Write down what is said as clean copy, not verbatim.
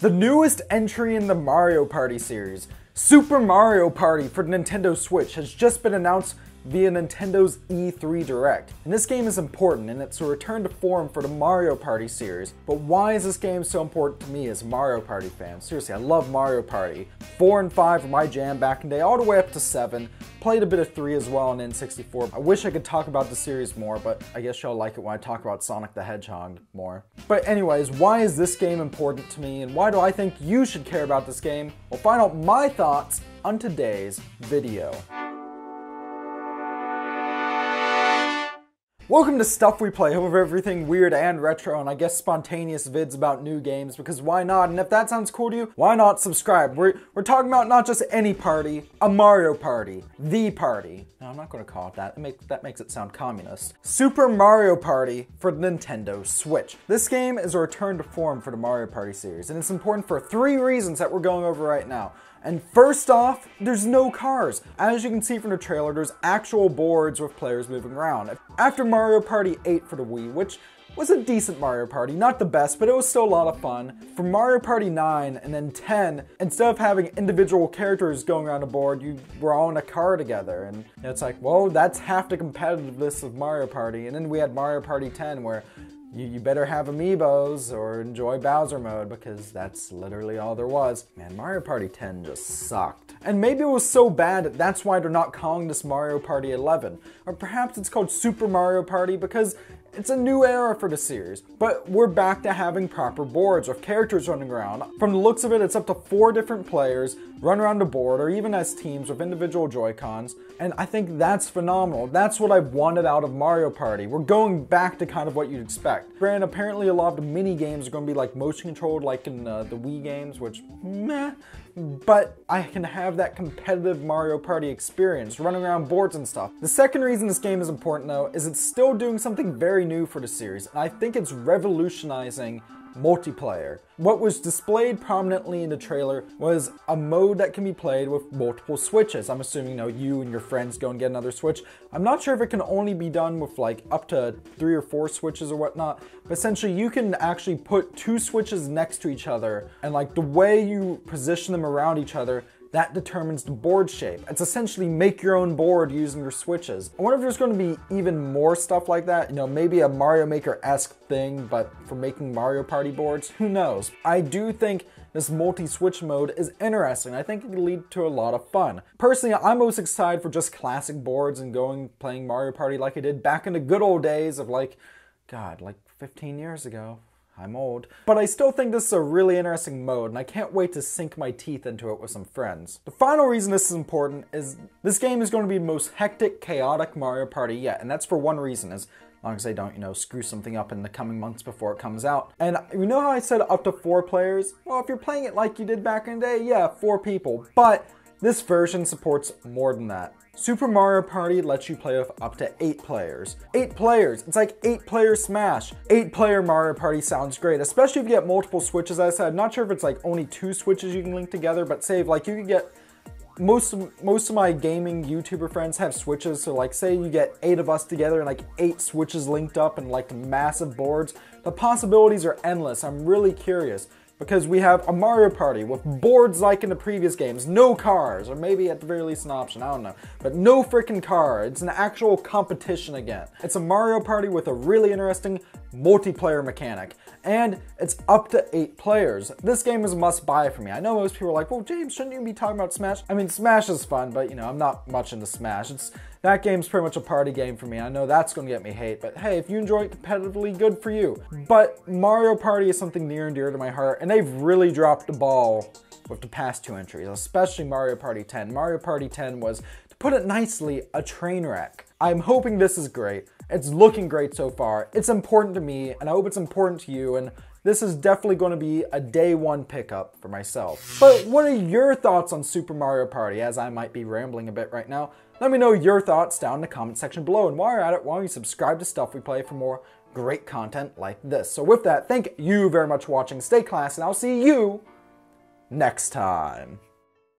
The newest entry in the Mario Party series, Super Mario Party for the Nintendo Switch, has just been announced via Nintendo's E3 Direct. And this game is important, and it's a return to form for the Mario Party series. But why is this game so important to me as a Mario Party fan? Seriously, I love Mario Party. 4 and 5 were my jam back in the day, all the way up to 7. Played a bit of 3 as well on N64. I wish I could talk about the series more, but I guess y'all like it when I talk about Sonic the Hedgehog more. But anyways, why is this game important to me, and why do I think you should care about this game? Well, find out my thoughts on today's video. Welcome to Stuff We Play, home of everything weird and retro, and I guess spontaneous vids about new games, because why not? And if that sounds cool to you, why not subscribe? We're talking about not just any party, a Mario Party. The party. No, I'm not going to call it that. That makes it sound communist. Super Mario Party for the Nintendo Switch. This game is a return to form for the Mario Party series, and it's important for 3 reasons that we're going over right now. And first off, there's no cars. As you can see from the trailer, there's actual boards with players moving around. After Mario Party 8 for the Wii, which was a decent Mario Party, not the best, but it was still a lot of fun. For Mario Party 9 and then 10, instead of having individual characters going around the board, you were all in a car together. And it's like, whoa, that's half the competitiveness of Mario Party. And then we had Mario Party 10 where you better have amiibos or enjoy Bowser mode, because that's literally all there was. Man, Mario Party 10 just sucked. And maybe it was so bad that that's why they're not calling this Mario Party 11. Or perhaps it's called Super Mario Party because it's a new era for the series. But we're back to having proper boards with characters running around. From the looks of it, it's up to 4 different players run around the board, or even as teams with individual Joy-Cons. And I think that's phenomenal. That's what I've wanted out of Mario Party. We're going back to kind of what you'd expect. Granted, apparently a lot of the mini games are going to be like motion controlled, like in the Wii games, which meh. But I can have that competitive Mario Party experience, running around boards and stuff. The second reason this game is important though, is it's still doing something very new for the series, and I think it's revolutionizing multiplayer. What was displayed prominently in the trailer was a mode that can be played with multiple switches. I'm assuming, you and your friends go and get another switch. I'm not sure if it can only be done with like up to 3 or 4 switches or whatnot, but essentially you can actually put 2 switches next to each other, and like the way you position them around each other, that determines the board shape. It's essentially make your own board using your switches. I wonder if there's going to be even more stuff like that. Maybe a Mario Maker-esque thing, but for making Mario Party boards, who knows? I do think this multi-switch mode is interesting. I think it could lead to a lot of fun. Personally, I'm most excited for just classic boards and playing Mario Party like I did back in the good old days of like 15 years ago. I'm old. But I still think this is a really interesting mode, and I can't wait to sink my teeth into it with some friends. The final reason this is important is this game is going to be the most hectic, chaotic Mario Party yet, and that's for one reason, as long as they don't, screw something up in the coming months before it comes out. And you know how I said up to 4 players? Well, if you're playing it like you did back in the day, yeah, 4 people. But this version supports more than that. Super Mario Party lets you play with up to 8 players. 8 players! It's like 8-player Smash. 8-player Mario Party sounds great, especially if you get multiple switches. As I said, I'm not sure if it's like only 2 switches you can link together, but say if like you could get most of my gaming YouTuber friends have switches, so like say you get 8 of us together and like 8 switches linked up and like massive boards. The possibilities are endless. I'm really curious. Because we have a Mario Party with boards like in the previous games, no cars, or maybe at the very least an option, I don't know. But no freaking car, it's an actual competition again. It's a Mario Party with a really interesting multiplayer mechanic. And it's up to 8 players. This game is a must-buy for me. I know most people are like, well, James, shouldn't you be talking about Smash? I mean, Smash is fun, but I'm not much into Smash. That game's pretty much a party game for me. I know that's gonna get me hate, but hey, if you enjoy it competitively, good for you. But Mario Party is something near and dear to my heart, and they've really dropped the ball with the past 2 entries, especially Mario Party 10. Mario Party 10 was, to put it nicely, a train wreck. I'm hoping this is great. It's looking great so far. It's important to me, and I hope it's important to you, and this is definitely going to be a day 1 pickup for myself. But what are your thoughts on Super Mario Party, as I might be rambling a bit right now? Let me know your thoughts down in the comment section below, and while you're at it, why don't you subscribe to Stuff We Play for more great content like this. So with that, thank you very much for watching, stay classy, and I'll see you next time.